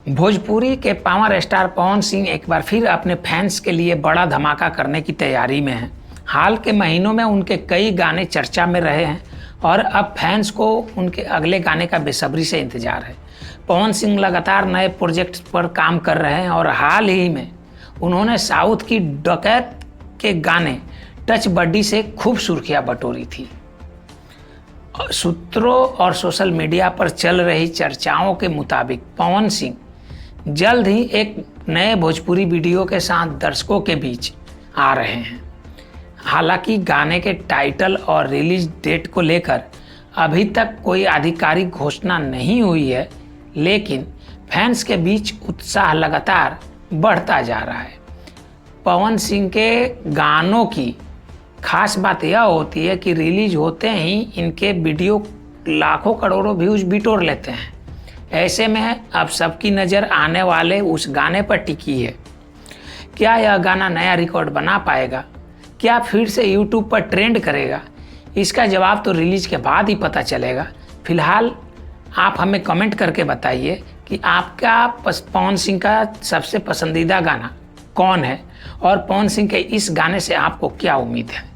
भोजपुरी के power star Pawan Singh एक बार फिर अपने फैंस के लिए बड़ा धमाका करने की तैयारी में हैं। हाल के महीनों में उनके कई गाने चर्चा में रहे हैं और अब फैंस को उनके अगले गाने का बेसब्री से इंतजार है। पवन सिंह लगातार नए प्रोजेक्ट्स पर काम कर रहे हैं और हाल ही में उन्होंने साउथ की डकैत के गाने टच बड्डी से खूब सुर्खियां बटोरी थी। सूत्रों और सोशल मीडिया पर चल रही चर्चाओं के मुताबिक पवन सिंह जल्द ही एक नए भोजपुरी वीडियो के साथ दर्शकों के बीच आ रहे हैं। हालांकि गाने के टाइटल और रिलीज डेट को लेकर अभी तक कोई आधिकारिक घोषणा नहीं हुई है, लेकिन फैंस के बीच उत्साह लगातार बढ़ता जा रहा है। पवन सिंह के गानों की खास बात यह होती है कि रिलीज होते ही इनके वीडियो लाखों करोड़ों व्यूज बिटोर लेते हैं। ऐसे में अब सबकी नज़र आने वाले उस गाने पर टिकी है। क्या यह गाना नया रिकॉर्ड बना पाएगा? क्या फिर से यूट्यूब पर ट्रेंड करेगा? इसका जवाब तो रिलीज के बाद ही पता चलेगा। फिलहाल आप हमें कमेंट करके बताइए कि आपका पवन सिंह का सबसे पसंदीदा गाना कौन है और पवन सिंह के इस गाने से आपको क्या उम्मीद है।